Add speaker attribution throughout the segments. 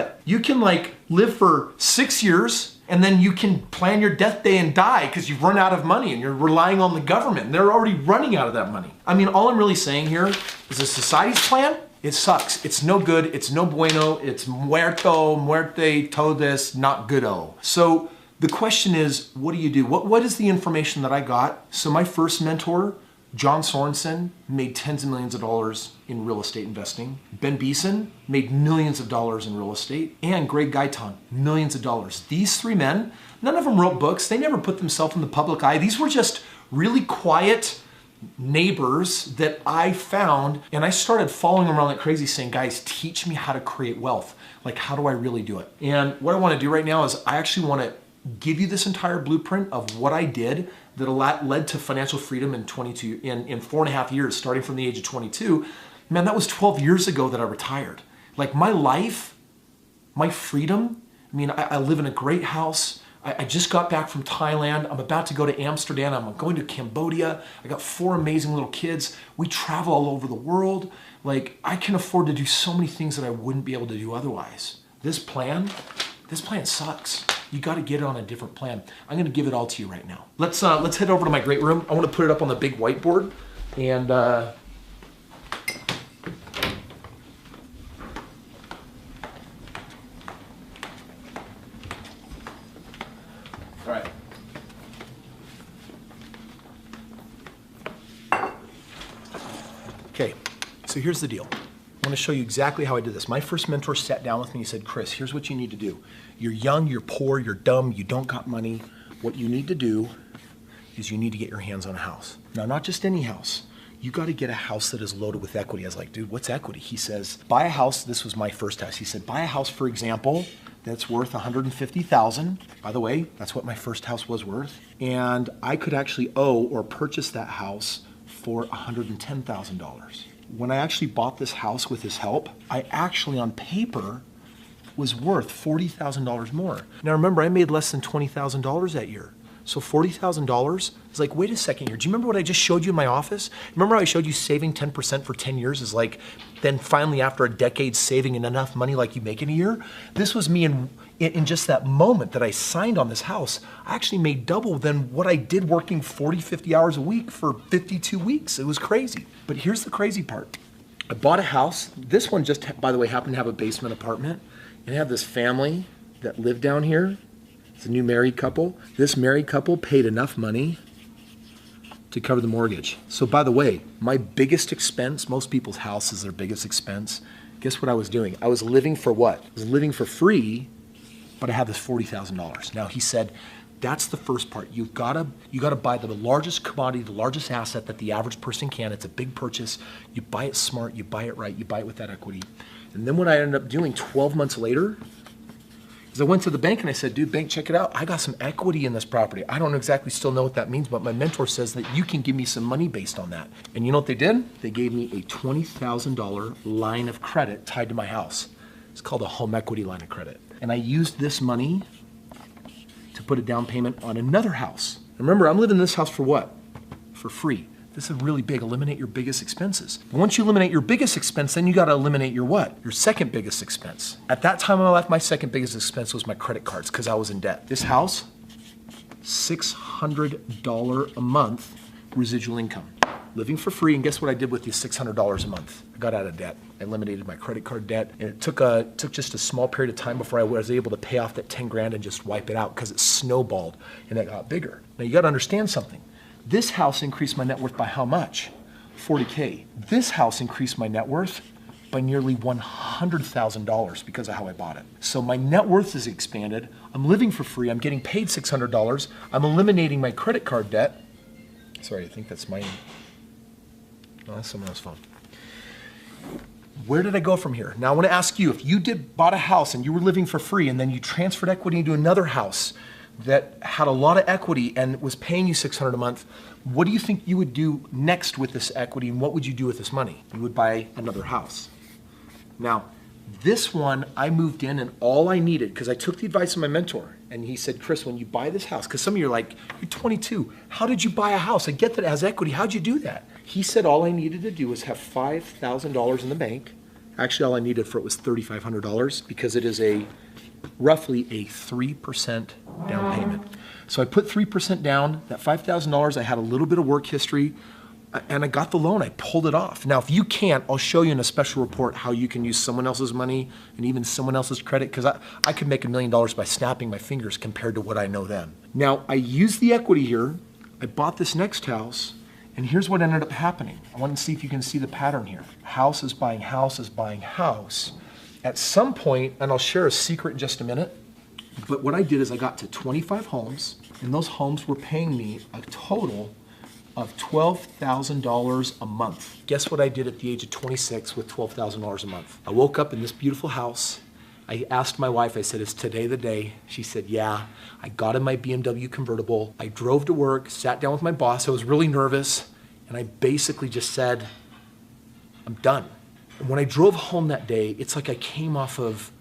Speaker 1: it. You can like live for 6 years and then you can plan your death day and die because you've run out of money and you're relying on the government and they're already running out of that money. I mean, all I'm really saying here is a society's plan, it sucks. It's no good, it's no bueno, it's muerte, todes, not good-o. So the question is, what do? What is the information that I got? So my first mentor, John Sorensen, made tens of millions of dollars in real estate investing. Ben Beeson made millions of dollars in real estate. And Greg Gaitan, millions of dollars. These three men, none of them wrote books. They never put themselves in the public eye. These were just really quiet neighbors that I found. And I started following them around like crazy saying, guys, teach me how to create wealth. Like, how do I really do it? And what I want to do right now is I actually want to give you this entire blueprint of what I did that led to financial freedom in 4.5 years, starting from the age of 22. Man, that was 12 years ago that I retired. Like my life, my freedom, I mean, I live in a great house. I just got back from Thailand. I'm about to go to Amsterdam. I'm going to Cambodia. I got 4 amazing little kids. We travel all over the world. Like I can afford to do so many things that I wouldn't be able to do otherwise. This plan sucks. You got to get it on a different plan. I'm going to give it all to you right now. Let's head over to my great room. I want to put it up on the big whiteboard. And all right. Okay, so here's the deal. I want to show you exactly how I did this. My first mentor sat down with me and said, Chris, here's what you need to do. You're young, you're poor, you're dumb, you don't got money. What you need to do is you need to get your hands on a house. Now, not just any house. You got to get a house that is loaded with equity. I was like, dude, what's equity? He says, buy a house. This was my first house. He said, buy a house, for example, that's worth $150,000. By the way, that's what my first house was worth. And I could actually owe or purchase that house for $110,000. When I actually bought this house with his help, I actually on paper was worth $40,000 more. Now remember, I made less than $20,000 that year. So $40,000 is like, wait a second here. Do you remember what I just showed you in my office? Remember how I showed you saving 10% for 10 years is like, then finally after a decade saving enough money like you make in a year? This was me in just that moment that I signed on this house. I actually made double than what I did working 40, 50 hours a week for 52 weeks. It was crazy. But here's the crazy part. I bought a house. This one just, by the way, happened to have a basement apartment. And I have this family that lived down here. It's a new married couple. This married couple paid enough money to cover the mortgage. So by the way, my biggest expense, most people's house is their biggest expense. Guess what I was doing? I was living for what? I was living for free, but I had this $40,000. Now he said, that's the first part. You gotta buy the largest commodity, the largest asset that the average person can. It's a big purchase. You buy it smart, you buy it right, you buy it with that equity. And then what I ended up doing 12 months later is I went to the bank and I said, dude, bank, check it out. I got some equity in this property. I don't exactly still know what that means, but my mentor says that you can give me some money based on that. And you know what they did? They gave me a $20,000 line of credit tied to my house. It's called a home equity line of credit. And I used this money to put a down payment on another house. Remember, I'm living in this house for what? For free. This is really big. Eliminate your biggest expenses. Once you eliminate your biggest expense, then you got to eliminate your what? Your second biggest expense. At that time in my life, my second biggest expense was my credit cards because I was in debt. This house, $600 a month residual income. Living for free, and guess what I did with the $600 a month? I got out of debt. I eliminated my credit card debt, and it took just a small period of time before I was able to pay off that 10 grand and just wipe it out because it snowballed and it got bigger. Now you got to understand something. This house increased my net worth by how much? 40K. This house increased my net worth by nearly $100,000 because of how I bought it. So my net worth is expanded. I'm living for free. I'm getting paid $600. I'm eliminating my credit card debt. Sorry, I think that's mine. No, that's someone else's phone. Where did I go from here? Now I want to ask you, if you bought a house and you were living for free and then you transferred equity into another house that had a lot of equity and was paying you $600 a month, what do you think you would do next with this equity and what would you do with this money? You would buy another house. Now, this one I moved in and all I needed, because I took the advice of my mentor and he said, Chris, when you buy this house, because some of you are like, you're 22, how did you buy a house? I get that it has equity, how'd you do that? He said all I needed to do was have $5,000 in the bank Actually, all I needed for it was $3,500 because it is roughly a 3% down payment. So I put 3% down. That $5,000, I had a little bit of work history, and I got the loan. I pulled it off. Now, if you can't, I'll show you in a special report how you can use someone else's money and even someone else's credit, because I could make $1 million by snapping my fingers compared to what I know then. Now, I used the equity here. I bought this next house, and here's what ended up happening. I want to see if you can see the pattern here. House is buying house is buying house. At some point, and I'll share a secret in just a minute, but what I did is I got to 25 homes, and those homes were paying me a total of $12,000 a month. Guess what I did at the age of 26 with $12,000 a month? I woke up in this beautiful house. I asked my wife, I said, is today the day? She said, yeah. I got in my BMW convertible. I drove to work, sat down with my boss. I was really nervous, and I basically just said, I'm done. And when I drove home that day, it's like I came off of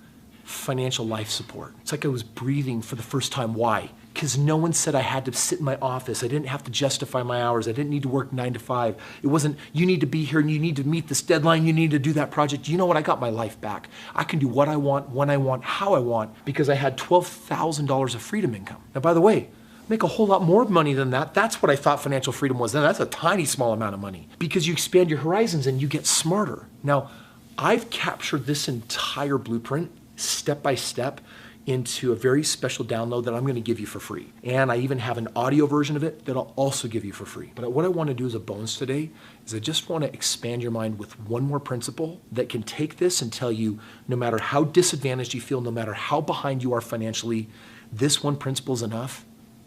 Speaker 1: financial life support. It's like I was breathing for the first time. Why? Because no one said I had to sit in my office. I didn't have to justify my hours. I didn't need to work 9 to 5. It wasn't, you need to be here and you need to meet this deadline. You need to do that project. You know what? I got my life back. I can do what I want, when I want, how I want, because I had $12,000 of freedom income. Now, by the way, make a whole lot more money than that. That's what I thought financial freedom was then. That's a tiny, small amount of money because you expand your horizons and you get smarter. Now, I've captured this entire blueprint step by step into a very special download that I'm going to give you for free. And I even have an audio version of it that I'll also give you for free. But what I want to do as a bonus today is I just want to expand your mind with one more principle that can take this and tell you no matter how disadvantaged you feel, no matter how behind you are financially, this one principle is enough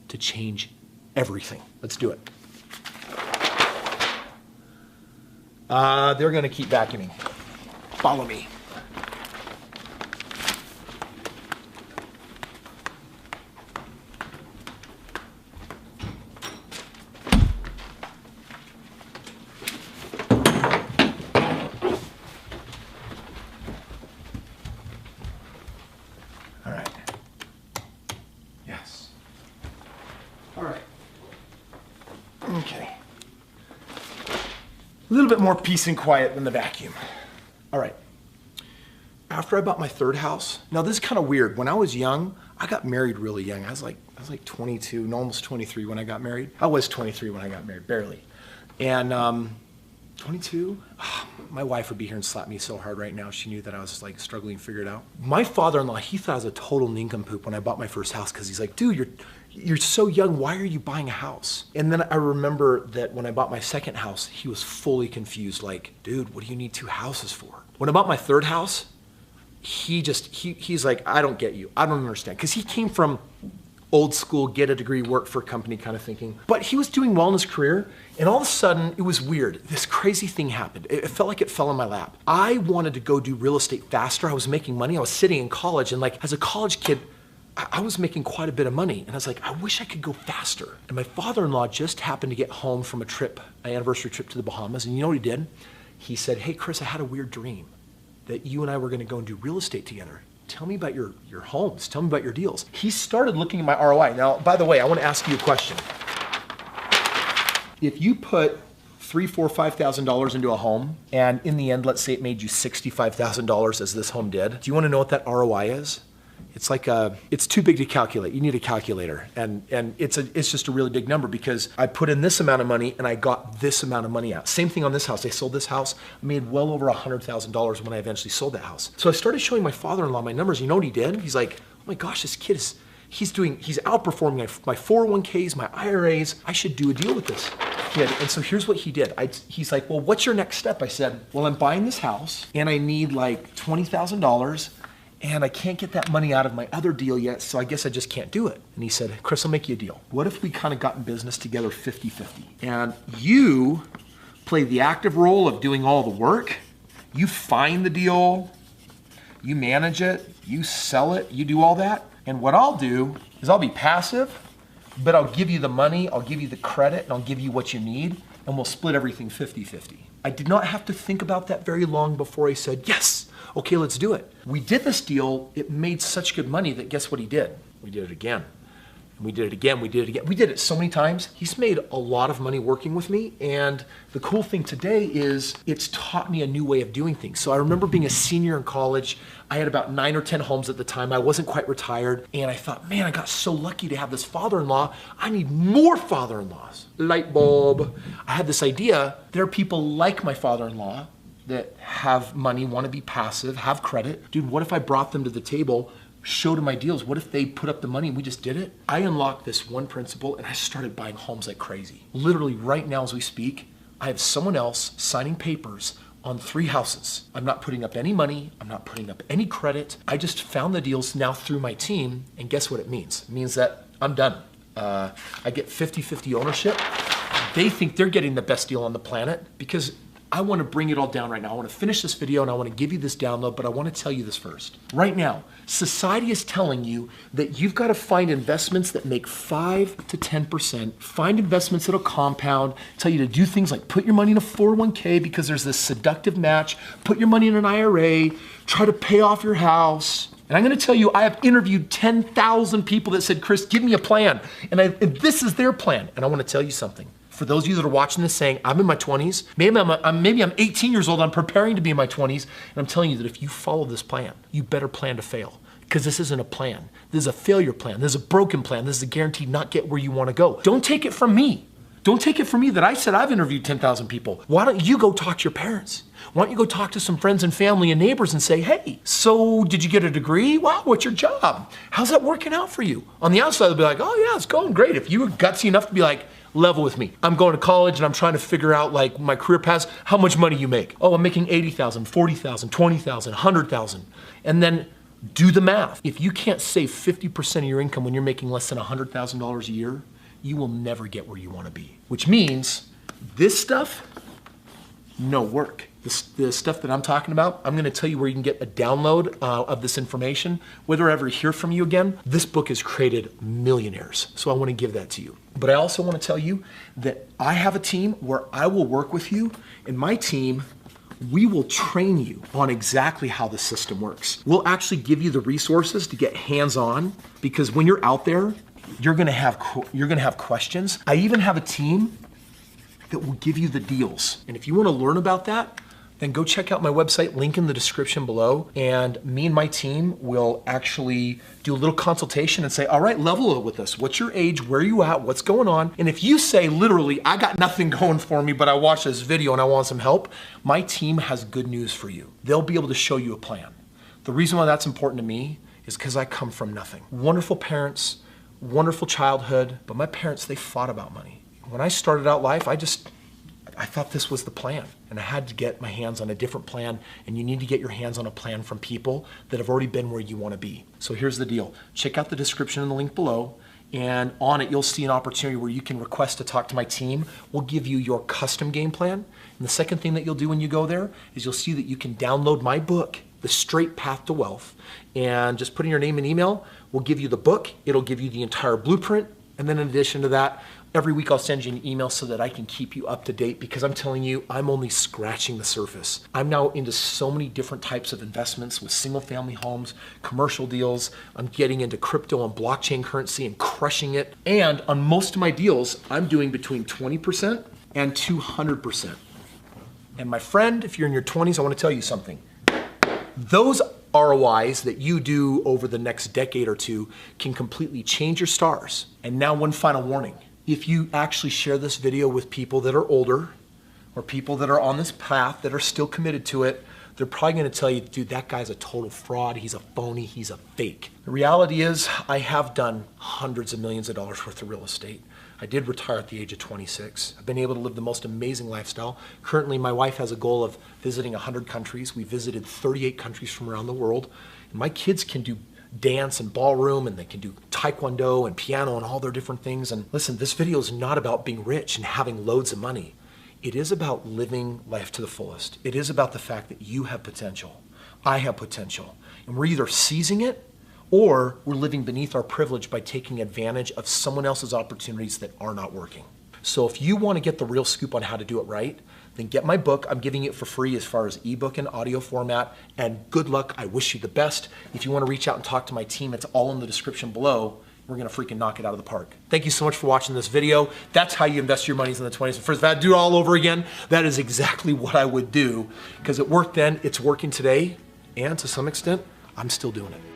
Speaker 1: to change everything. Let's do it. They're going to keep vacuuming. Follow me. All right. Yes. All right. Okay. A little bit more peace and quiet than the vacuum. All right. After I bought my third house, now this is kind of weird. When I was young, I got married really young. I was like 22, no, almost 23 when I got married. I was 23 when I got married, barely. And 22, my wife would be here and slap me so hard right now. She knew that I was like struggling to figure it out. My father-in-law, he thought I was a total nincompoop when I bought my first house because he's like, dude, you're so young, why are you buying a house? And then I remember that when I bought my second house, he was fully confused, like, dude, what do you need 2 houses for? When I bought my third house, he's like, I don't get you. I don't understand. Because he came from old school, get a degree, work for a company kind of thinking. But he was doing well in his career, and all of a sudden, it was weird. This crazy thing happened. It felt like it fell in my lap. I wanted to go do real estate faster. I was making money. I was sitting in college, and like as a college kid, I was making quite a bit of money. And I was like, I wish I could go faster. And my father-in-law just happened to get home from a trip, an anniversary trip to the Bahamas. And you know what he did? He said, hey, Chris, I had a weird dream that you and I were going to go and do real estate together. Tell me about your homes. Tell me about your deals. He started looking at my ROI. Now, by the way, I want to ask you a question. If you put $3,000, $4,000, $5,000 into a home, and in the end, let's say it made you $65,000 as this home did, do you want to know what that ROI is? It's like it's too big to calculate. You need a calculator. And it's just a really big number because I put in this amount of money and I got this amount of money out. Same thing on this house. I sold this house, I made well over $100,000 when I eventually sold that house. So I started showing my father-in-law my numbers. You know what he did? He's like, oh my gosh, this kid he's outperforming my 401ks, my IRAs. I should do a deal with this kid. And so here's what he did. He's like, well, what's your next step? I said, well, I'm buying this house and I need like $20,000. And I can't get that money out of my other deal yet, so I guess I just can't do it. And he said, Chris, I'll make you a deal. What if we kind of got in business together 50-50? And you play the active role of doing all the work. You find the deal, you manage it, you sell it, you do all that. And what I'll do is I'll be passive, but I'll give you the money, I'll give you the credit, and I'll give you what you need, and we'll split everything 50-50. I did not have to think about that very long before I said, yes, okay, let's do it. We did this deal. It made such good money that guess what he did? We did it again. We did it again, we did it again. We did it so many times. He's made a lot of money working with me. And the cool thing today is it's taught me a new way of doing things. So I remember being a senior in college. I had about 9 or 10 homes at the time. I wasn't quite retired. And I thought, man, I got so lucky to have this father-in-law. I need more father-in-laws. Light bulb. I had this idea. There are people like my father-in-law that have money, want to be passive, have credit. Dude, what if I brought them to the table, showed them my deals? What if they put up the money and we just did it? I unlocked this one principle and I started buying homes like crazy. Literally right now as we speak, I have someone else signing papers on 3 houses. I'm not putting up any money. I'm not putting up any credit. I just found the deals now through my team. And guess what it means? It means that I'm done. I get 50-50 ownership. They think they're getting the best deal on the planet because I want to bring it all down right now. I want to finish this video and I want to give you this download, but I want to tell you this first. Right now, society is telling you that you've got to find investments that make 5 to 10%, find investments that'll compound, tell you to do things like put your money in a 401k because there's this seductive match, put your money in an IRA, try to pay off your house. And I'm going to tell you, I have interviewed 10,000 people that said, Chris, give me a plan. And this is their plan. And I want to tell you something. For those of you that are watching this saying, I'm in my 20s, maybe I'm 18 years old, I'm preparing to be in my 20s, and I'm telling you that if you follow this plan, you better plan to fail. Because this isn't a plan. This is a failure plan. This is a broken plan. This is a guaranteed not get where you want to go. Don't take it from me. Don't take it from me that I said I've interviewed 10,000 people. Why don't you go talk to your parents? Why don't you go talk to some friends and family and neighbors and say, hey, so did you get a degree? Wow, what's your job? How's that working out for you? On the outside, they'll be like, oh yeah, it's going great. If you were gutsy enough to be like, level with me. I'm going to college and I'm trying to figure out like my career paths, how much money you make. Oh, I'm making 80,000, 40,000, 20,000, 100,000. And then do the math. If you can't save 50% of your income when you're making less than $100,000 a year, you will never get where you want to be. Which means this stuff, no work. The stuff that I'm talking about, I'm gonna tell you where you can get a download of this information. Whether I ever hear from you again, this book has created millionaires. So I wanna give that to you. But I also wanna tell you that I have a team where I will work with you, and my team, we will train you on exactly how the system works. We'll actually give you the resources to get hands-on, because when you're out there, you're gonna have questions. I even have a team that will give you the deals. And if you wanna learn about that, then go check out my website, link in the description below, and me and my team will actually do a little consultation and say, all right, level it with us. What's your age? Where are you at? What's going on? And if you say literally, I got nothing going for me, but I watched this video and I want some help, my team has good news for you. They'll be able to show you a plan. The reason why that's important to me is because I come from nothing. Wonderful parents, wonderful childhood, but my parents, they fought about money. When I started out life, I thought this was the plan, and I had to get my hands on a different plan, and you need to get your hands on a plan from people that have already been where you want to be. So here's the deal. Check out the description and the link below, and on it you'll see an opportunity where you can request to talk to my team. We'll give you your custom game plan, and the second thing that you'll do when you go there is you'll see that you can download my book, The Straight Path to Wealth, and just put in your name and email. We'll give you the book. It'll give you the entire blueprint, and then in addition to that, every week I'll send you an email so that I can keep you up to date, because I'm telling you, I'm only scratching the surface. I'm now into so many different types of investments with single family homes, commercial deals. I'm getting into crypto and blockchain currency and crushing it. And on most of my deals, I'm doing between 20% and 200%. And my friend, if you're in your 20s, I want to tell you something. Those ROIs that you do over the next decade or two can completely change your stars. And now one final warning. If you actually share this video with people that are older or people that are on this path that are still committed to it, they're probably gonna tell you, dude, that guy's a total fraud, he's a phony, he's a fake. The reality is, I have done hundreds of millions of dollars worth of real estate. I did retire at the age of 26. I've been able to live the most amazing lifestyle. Currently, my wife has a goal of visiting 100 countries. We visited 38 countries from around the world. And my kids can do dance and ballroom, and they can do taekwondo and piano and all their different things. And listen, this video is not about being rich and having loads of money. It is about living life to the fullest. It is about the fact that you have potential. I have potential. And we're either seizing it or we're living beneath our privilege by taking advantage of someone else's opportunities that are not working. So if you want to get the real scoop on how to do it right, then get my book. I'm giving it for free as far as ebook and audio format, and good luck. I wish you the best. If you want to reach out and talk to my team, it's all in the description below. we're gonna freaking knock it out of the park. Thank you so much for watching this video. That's how you invest your monies in the 20s. First, if I had to do it all over again, that is exactly what I would do, because it worked then, it's working today, and to some extent, I'm still doing it.